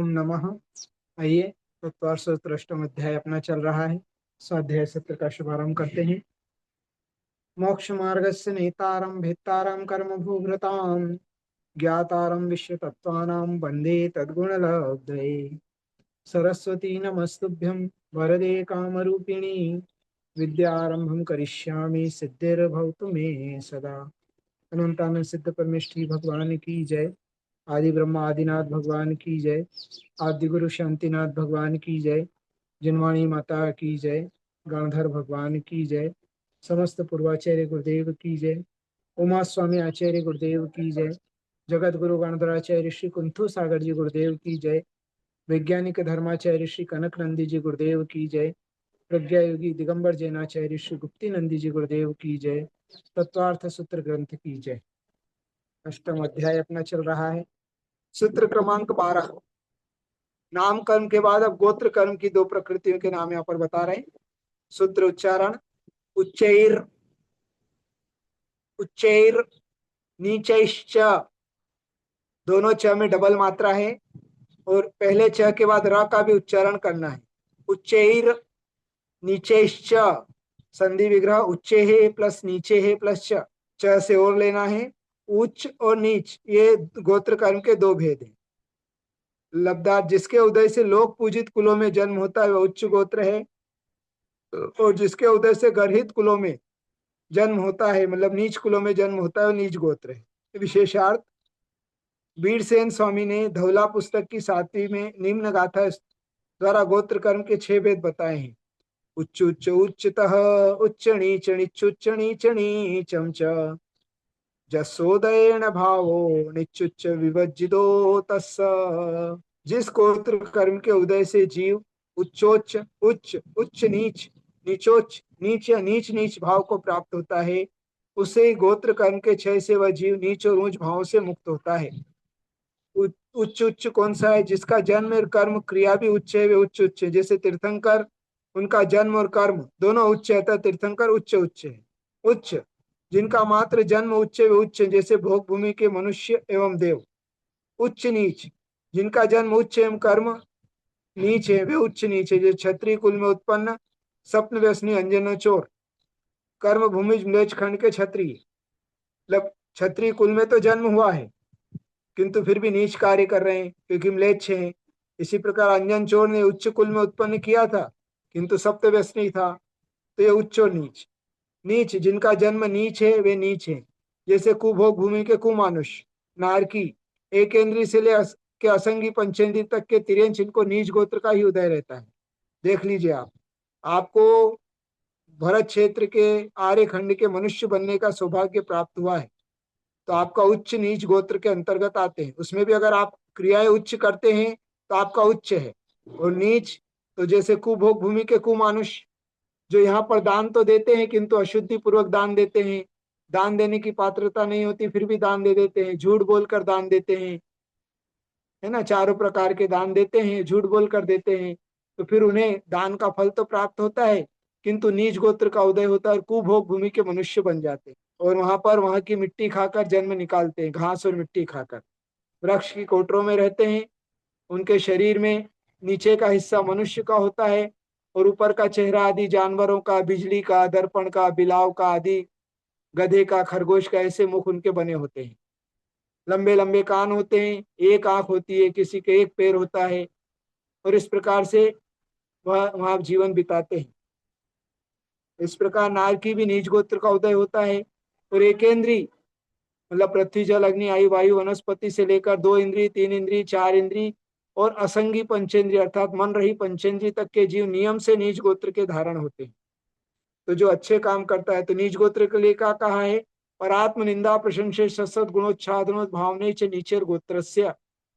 ओम नमः। आइए, तत्वार सूत्र अष्टम अध्याय अपना चल रहा है। स्वाध्याय सत्र का शुभारंभ करते हैं। मोक्ष मार्गस्य नेतारं भेत्तारं कर्म भूभृतां ज्ञातारं विश्व तत्वानां वंदे तद्गुणलब्धये। सरस्वती नमस्तुभ्यं वरदे कामरूपिणी विद्यारंभं करिष्यामि सिद्धिर्भवतु मे सदा। अनंतानंद सिद्ध परमेष्ठी भगवान की जय। आदि ब्रह्मा आदिनाथ भगवान की जय। आदि गुरु शांतिनाथ भगवान की जय। जिनवाणी माता की जय। गणधर भगवान की जय। समस्त पूर्वाचार्य गुरुदेव की जय। उमा स्वामी आचार्य गुरुदेव की जय। जगत गुरु गणधराचार्य श्री कुंथु सागर जी गुरुदेव की जय। वैज्ञानिक धर्माचार्य श्री कनक नंदी जी गुरुदेव की जय। प्रज्ञा योगी दिगंबर जैनाचार्य श्री गुप्ती नंदी जी गुरुदेव की जय। तत्वार्थ सूत्र ग्रंथ की जय। अष्टम अध्याय अपना चल रहा है। सूत्र क्रमांक 12। नाम कर्म के बाद अब गोत्र कर्म की दो प्रकृतियों के नाम यहाँ पर बता रहे हैं। सूत्र उच्चारण उच्चैर उच्चैर नीचैश्च, दोनों च में डबल मात्रा है और पहले च के बाद र का भी उच्चारण करना है। उच्चैर नीचैश्च, संधि विग्रह उच्चे है प्लस नीचे है प्लस च से और लेना है। उच्च और नीच ये गोत्र कर्म के दो भेद हैं। लब्धार्थ जिसके उदय से लोक पूजित कुलों में जन्म होता है वह उच्च गोत्र है, और जिसके उदय से गर्हित कुलों में जन्म होता है मतलब नीच कुलों में जन्म होता है वह नीच गोत्र है। विशेषार्थ बीरसेन स्वामी ने धौला पुस्तक की 7वीं में निम्न गाथा द्वारा गोत्र कर्म के 6 भेद बताए हैं। उच्च उच्च उच्चतः उच्च नीच निच्चुच्च नीच नीचम च जसोदयेन भावो निच्चुच्च विभज्जितो तस्स। जिस गोत्र कर्म के उदय से जीव उच्चोच्च उच्च उच्च नीच नीचोच्च नीच या नीच नीच भाव को प्राप्त होता है, उसे गोत्र कर्म के क्षय से वह जीव नीच और ऊंच भावों से मुक्त होता है। उच्च उच्च कौन सा है? जिसका जन्म और कर्म क्रिया भी उच्च है वे उच्च उच्च है। जैसे तीर्थंकर, उनका जन्म और कर्म दोनों उच्च है, अतः तीर्थंकर उच्च उच्च है। उच्च जिनका मात्र जन्म उच्च है वे उच्च है, जैसे भोग भूमि के मनुष्य एवं देव। उच्च नीच जिनका जन्म उच्च एवं कर्म नीच है वे उच्च नीच है, जैसे क्षत्रिय कुल में उत्पन्न स्वप्न व्यसनी अंजन चोर, कर्म भूमि म्लेच्छ खंड के क्षत्रिय। मतलब क्षत्रिय कुल में तो जन्म हुआ है किंतु फिर भी नीच कार्य कर रहे हैं क्योंकि म्लेच्छ हैं। इसी प्रकार अंजन चोर ने उच्च कुल में उत्पन्न किया था किंतु सप्त व्यसनी था, तो ये उच्च और नीच। नीच जिनका जन्म नीच है वे नीच है, जैसे कुभोग भूमि के कुमानुष, नारकी, एक इंद्रिय से ले के असंगी पंचेंद्रिय तक के तिर्यंश, इनको नीच गोत्र का ही उदय रहता है। देख लीजिए आप, आपको भरत क्षेत्र के आर्य खंड के मनुष्य बनने का सौभाग्य प्राप्त हुआ है, तो आपका उच्च नीच गोत्र के अंतर्गत आते हैं। उसमें भी अगर आप क्रियाएं उच्च करते हैं तो आपका उच्च है, और नीच तो जैसे कुभोग भूमि के कुमानुष, जो यहाँ पर दान तो देते हैं किंतु अशुद्धि पूर्वक दान देते हैं, दान देने की पात्रता नहीं होती फिर भी दान दे देते हैं, झूठ बोलकर दान देते हैं, है ना, चारों प्रकार के दान देते हैं, झूठ बोल कर देते हैं, तो फिर उन्हें दान का फल तो प्राप्त होता है किंतु नीच गोत्र का उदय होता है और कुभोग भूमि के मनुष्य बन जाते हैं, और वहां पर वहां की मिट्टी खाकर जन्म निकालते हैं, घास और मिट्टी खाकर। वृक्ष की कोटरों में रहते हैं, उनके शरीर में नीचे का हिस्सा मनुष्य का होता है और ऊपर का चेहरा आदि जानवरों का, बिजली का, दर्पण का, बिलाव का आदि, गधे का, खरगोश का, ऐसे मुख उनके बने होते हैं। लंबे लंबे कान होते हैं, एक आंख होती है, किसी के एक पैर होता है, और इस प्रकार से वह वहां जीवन बिताते हैं। इस प्रकार नार की भी नीच गोत्र का उदय होता है, और एकेंद्री मतलब पृथ्वी जल अग्नि आयु वायु वनस्पति से लेकर 2 इंद्रिय 3 इंद्रिय 4 इंद्रिय और असंगी पंचेंद्रिय अर्थात मन रही पंचेंद्रिय तक के जीव नियम से नीच गोत्र के धारण होते हैं। तो जो अच्छे काम करता है तो नीच गोत्र के लिए क्या कहा है? और आत्म निंदा प्रशंसे सत्सद गुणोच्छादनोद भावने च नीचर गोत्रस्य।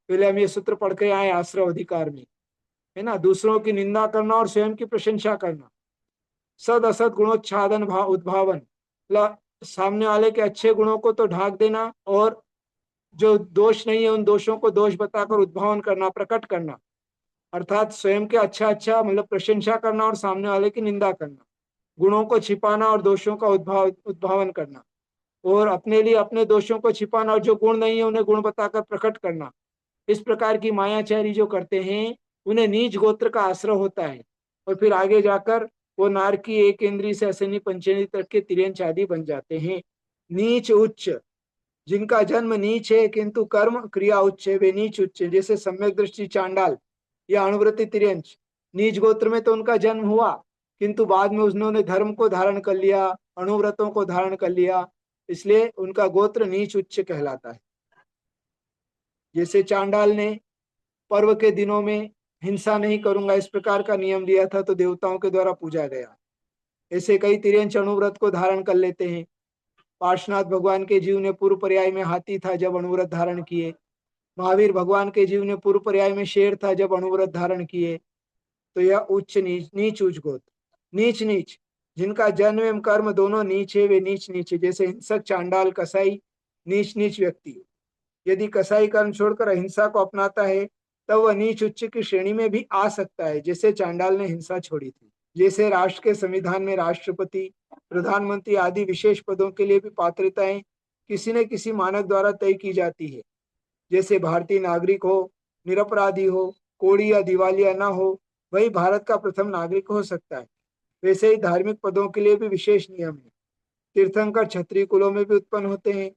पहले हम ये सूत्र पढ़ के आए आश्रव अधिकार में, है ना। दूसरों की निंदा करना और स्वयं की प्रशंसा करना, सद असद गुणोच्छादन भाव उद्भावन, सामने वाले के अच्छे गुणों को तो ढाक देना और जो दोष नहीं है उन दोषों को दोष बताकर उद्भावन करना, प्रकट करना, अर्थात स्वयं के अच्छा अच्छा मतलब प्रशंसा करना और सामने वाले की निंदा करना, गुणों को छिपाना और दोषों का उद्भावन करना, और अपने लिए अपने दोषों को छिपाना और जो गुण नहीं है उन्हें गुण बताकर प्रकट करना, इस प्रकार की मायाचारी जो करते हैं उन्हें नीच गोत्र का आश्रय होता है, और फिर आगे जाकर वो नारकी, एक इंद्री से असनी पंचेंद्री तक के तिर्यंच आदि बन जाते हैं। नीच उच्च, जिनका जन्म नीच है किंतु कर्म क्रिया उच्च है, वे नीच उच्च है। जैसे सम्यक दृष्टि चांडाल या अणुव्रति तिर्यंच, नीच गोत्र में तो उनका जन्म हुआ किंतु बाद में उन्होंने धर्म को धारण कर लिया, अणुव्रतों को धारण कर लिया, इसलिए उनका गोत्र नीच उच्च कहलाता है। जैसे चांडाल ने पर्व के दिनों में हिंसा नहीं करूंगा इस प्रकार का नियम लिया था, तो देवताओं के द्वारा पूजा गया। ऐसे कई तिर्यंच अणुव्रत को धारण कर लेते हैं। पार्श्वनाथ भगवान के जीव ने पूर्व पर्याय में हाथी था जब अणुव्रत धारण किए। महावीर भगवान के जीव ने पूर्व पर्याय में शेर था जब अणुव्रत धारण किए। तो यह उच्च नीच, नीच उच्च गोत्र। नीच नीच, जिनका जन्म एवं कर्म दोनों नीच है, वे नीच नीच है। जैसे हिंसक, चांडाल, कसाई नीच नीच व्यक्ति। यदि कसाई कर्म छोड़कर अहिंसा को अपनाता है तब वह नीच उच्च की श्रेणी में भी आ सकता है, जैसे चांडाल ने हिंसा छोड़ी थी। जैसे राष्ट्र के संविधान में राष्ट्रपति, प्रधानमंत्री आदि विशेष पदों के लिए भी पात्रताएं किसी न किसी मानक द्वारा तय की जाती है। जैसे भारतीय नागरिक हो, निरपराधी हो, कोड़ी या दिवालिया न हो, वही भारत का प्रथम नागरिक हो सकता है। वैसे ही धार्मिक पदों के लिए भी विशेष नियम है। तीर्थंकर क्षत्रिय कुलों में भी उत्पन्न होते हैं।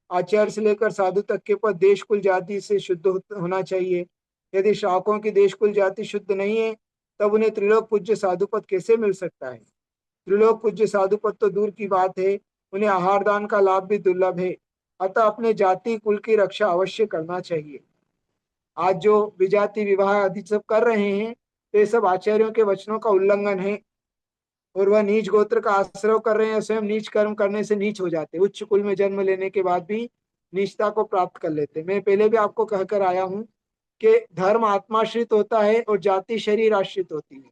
आचार्य से लेकर साधु तक के पद देश कुल जाति से शुद्ध होना चाहिए। यदि शावकों की देश कुल जाति शुद्ध नहीं है तब उन्हें त्रिलोक पूज्य साधु पद कैसे मिल सकता है। त्रिलोक पूज्य साधु पद तो दूर की बात है, उन्हें आहार दान का लाभ भी दुर्लभ है। अतः अपने जाति कुल की रक्षा अवश्य करना चाहिए। आज जो विजाति विवाह आदि सब कर रहे हैं तो ये सब आचार्यों के वचनों का उल्लंघन है, और वह नीच गोत्र का आश्रय कर रहे हैं। स्वयं नीच कर्म करने से नीच हो जाते, उच्च कुल में जन्म लेने के बाद भी नीचता को प्राप्त कर लेते। मैं पहले भी आपको कहकर आया हूं कि धर्म आत्माश्रित होता है और जाति शरीर आश्रित होती है।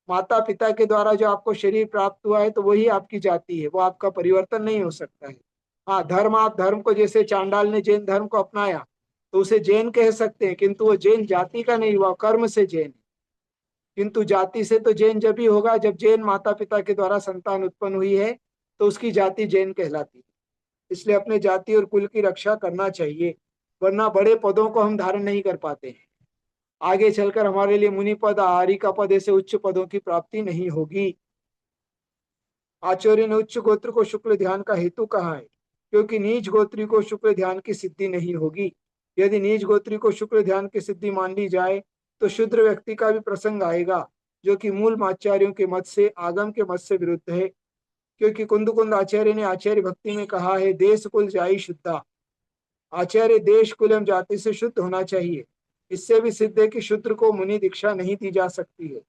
माता पिता के द्वारा जो आपको शरीर प्राप्त हुआ है तो वही आपकी जाति है, वो आपका परिवर्तन नहीं हो सकता है। हाँ, धर्म, आप धर्म को, जैसे चांडाल ने जैन धर्म को अपनाया तो उसे जैन कह सकते हैं, किंतु वो जैन जाति का नहीं हुआ, कर्म से जैन है। किंतु जाति से तो जैन जब ही होगा जब जैन माता पिता के द्वारा संतान उत्पन्न हुई है, तो उसकी जाति जैन कहलाती है। इसलिए अपने जाति और कुल की रक्षा करना चाहिए, वरना बड़े पदों को हम धारण नहीं कर पाते हैं। आगे चलकर हमारे लिए मुनि पद, आहारी का पद, ऐसे उच्च पदों की प्राप्ति नहीं होगी। आचार्य ने उच्च गोत्र को शुक्ल ध्यान का हेतु कहा है, क्योंकि नीच गोत्री को शुक्ल ध्यान की सिद्धि नहीं होगी। यदि नीच गोत्री को शुक्ल ध्यान की सिद्धि मान ली जाए तो शूद्र व्यक्ति का भी प्रसंग आएगा, जो कि मूल आचार्यों के मत से, आगम के मत से विरुद्ध है। क्योंकि कुंद आचार्य ने आचार्य भक्ति में कहा है, देश कुल जाई शुद्धा। आचार्य देश कुल एवं जाति से शुद्ध होना चाहिए। इससे भी सिद्ध है कि शूद्र को मुनि दीक्षा नहीं दी जा सकती है।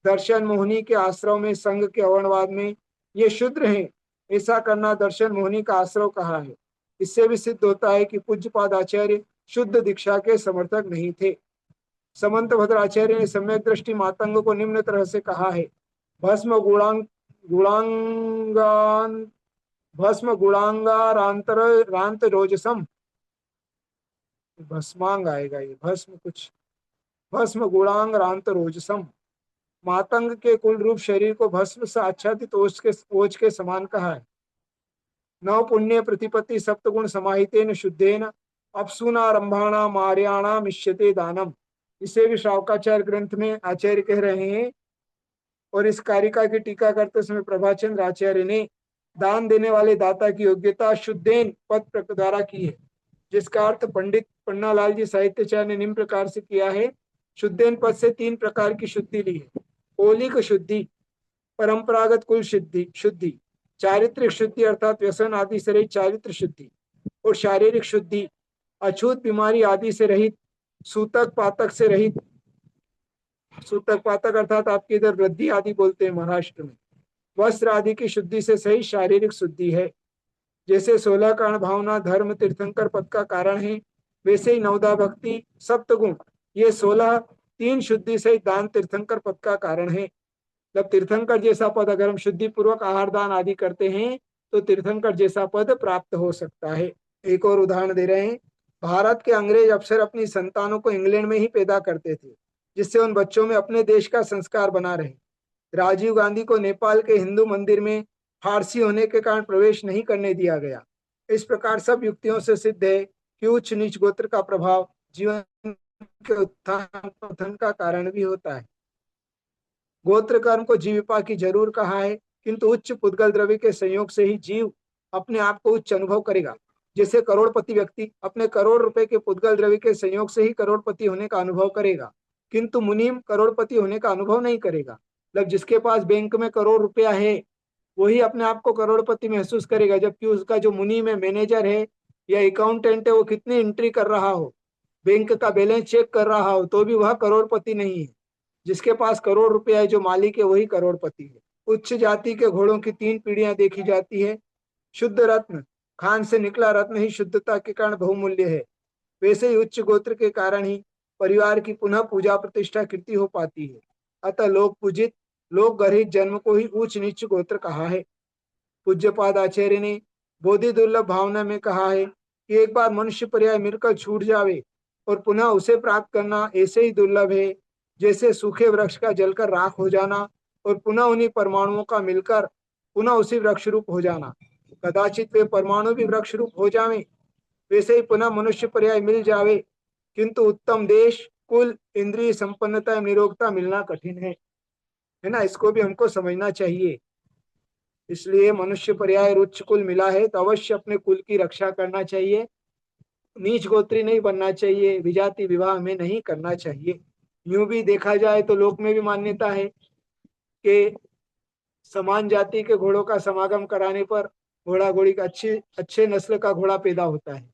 दर्शन मोहिनी के आश्रव में, संघ के अवर्णवाद में ये शूद्र हैं, ऐसा करना दर्शन मोहिनी का आश्रव कहा है। इससे भी सिद्ध होता है कि पूज्यपाद आचार्य शुद्ध दीक्षा के समर्थक नहीं थे। समंत भद्राचार्य ने सम्यक दृष्टि मातंग को निम्न तरह से कहा है, भस्म गुणांगान भस्म गुणांगारांतर रांत रोजसम, भस्मांग आएगा ये, भस्म कुछ, भस्म गुणांग रांत रोजसम। मातंग के कुल रूप शरीर को भस्म से आच्छादित ओज के समान कहा है। नव पुण्य प्रतिपत्ति सप्तगुण समाहितेन शुद्धेन अपसूनारंभाणा मार्याणा मिष्यते दानम। इसे भी श्रावकाचार्य ग्रंथ में आचार्य कह रहे हैं, और इस कारिका की टीका करते समय प्रभाचंद्र आचार्य ने दान देने वाले दाता की योग्यता शुद्धेन पद द्वारा की है, जिसका अर्थ पंडित पन्नालाल जी साहित्याचार्य ने निम्न प्रकार से किया है। शुद्धेन पद से तीन प्रकार की शुद्धि ली है, कौलिक शुद्धि, परंपरागत कुल शुद्धि, चारित्रिक शुद्धि अर्थात व्यसन आदि से रहित चारित्र शुद्धि, और शारीरिक शुद्धि, अछूत बीमारी आदि से रहित, सूतक पातक से रहित। सूतक पातक अर्थात आपके इधर वृद्धि आदि बोलते हैं महाराष्ट्र में। वस्त्र आदि की शुद्धि से सही शारीरिक शुद्धि है। जैसे 16 कारण भावना धर्म तीर्थंकर पद का कारण है, वैसे ही नवदा भक्ति सप्तगुण ये 16 तीन शुद्धि से दान तीर्थंकर पद का कारण है। जब तीर्थंकर जैसा पद अगर हम शुद्धि पूर्वक आहार दान आदि करते हैं तो तीर्थंकर जैसा पद प्राप्त हो सकता है। एक और उदाहरण दे रहे हैं, भारत के अंग्रेज अफसर अपनी संतानों को इंग्लैंड में ही पैदा करते थे, जिससे उन बच्चों में अपने देश का संस्कार बना रहे। राजीव गांधी को नेपाल के हिंदू मंदिर में फारसी होने के कारण प्रवेश नहीं करने दिया गया। इस प्रकार सब युक्तियों से सिद्ध है कि उच्च नीच गोत्र का प्रभाव जीवन के उत्थान पतन का कारण भी होता है। गोत्र कर्म को जीविका की जरूर कहा है, किंतु उच्च पुद्गल द्रव्य के संयोग से ही जीव अपने आप को उच्च अनुभव करेगा। जैसे करोड़पति व्यक्ति अपने करोड़ रुपए के पुद्गल द्रव्य के संयोग से ही करोड़पति होने का अनुभव करेगा, किंतु मुनीम करोड़पति होने का अनुभव नहीं करेगा। मतलब जिसके पास बैंक में करोड़ रुपया है वही अपने आप को करोड़पति महसूस करेगा, जबकि उसका जो मुनीम है, मैनेजर है या अकाउंटेंट है, वो कितनी एंट्री कर रहा हो, बैंक का बैलेंस चेक कर रहा हो, तो भी वह करोड़पति नहीं है। जिसके पास करोड़ रुपया है, जो मालिक है, वही करोड़पति है। उच्च जाति के घोड़ों की 3 पीढ़ियां देखी जाती है। शुद्ध रत्न, खान से निकला रत्न ही शुद्धता के कारण बहुमूल्य है। वैसे ही उच्च गोत्र के कारण ही परिवार की पुनः पूजा प्रतिष्ठा कीर्ति हो पाती है। अतः लोक पूजित, लोक गर्हित जन्म को ही उच्च नीच गोत्र कहा है। पूज्यपाद आचार्य ने बोधि दुर्लभ भावना में कहा है कि एक बार मनुष्य पर्याय मिलकर छूट जावे और पुनः उसे प्राप्त करना ऐसे ही दुर्लभ है जैसे सूखे वृक्ष का जलकर राख हो जाना और पुनः उन्हीं परमाणुओं का मिलकर पुनः उसी वृक्ष रूप हो जाना। कदाचित वे परमाणु भी वृक्ष रूप हो जावे, वैसे ही पुनः मनुष्य पर्याय मिल जावे, किंतु उत्तम देश, कुल, इंद्रिय संपन्नता, निरोगता मिलना कठिन है ना। इसको भी हमको समझना चाहिए। इसलिए मनुष्य पर्याय उच्च कुल मिला है तो अवश्य अपने कुल की रक्षा करना चाहिए। नीच गोत्री नहीं बनना चाहिए, विजाति विवाह में नहीं करना चाहिए। यूं भी देखा जाए तो लोक में भी मान्यता है कि समान जाति के घोड़ों का समागम कराने पर घोड़ा घोड़ी का अच्छे अच्छे नस्ल का घोड़ा पैदा होता है,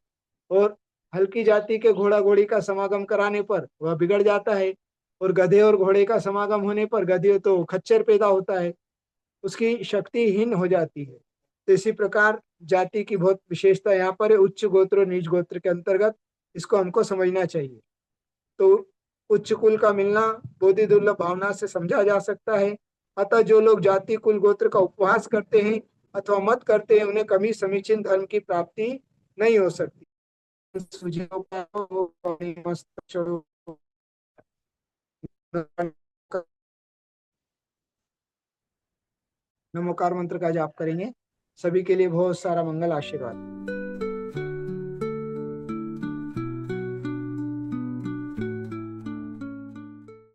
और हल्की जाति के घोड़ा घोड़ी का समागम कराने पर वह बिगड़ जाता है, और गधे और घोड़े का समागम होने पर गधे तो खच्चर पैदा होता है, उसकी शक्तिहीन हो जाती है। तो इसी प्रकार जाति की बहुत विशेषता यहाँ पर है, उच्च गोत्र और नीच गोत्र के अंतर्गत। इसको हमको समझना चाहिए। तो उच्च कुल का मिलना बोधि दुर्लभ भावना से समझा जा सकता है। अतः जो लोग जाति कुल गोत्र का उपवास करते हैं अथवा मत करते हैं, उन्हें कभी समीचीन धर्म की प्राप्ति नहीं हो सकती। नमोकार मंत्र का जाप करेंगे। सभी के लिए बहुत सारा मंगल आशीर्वाद।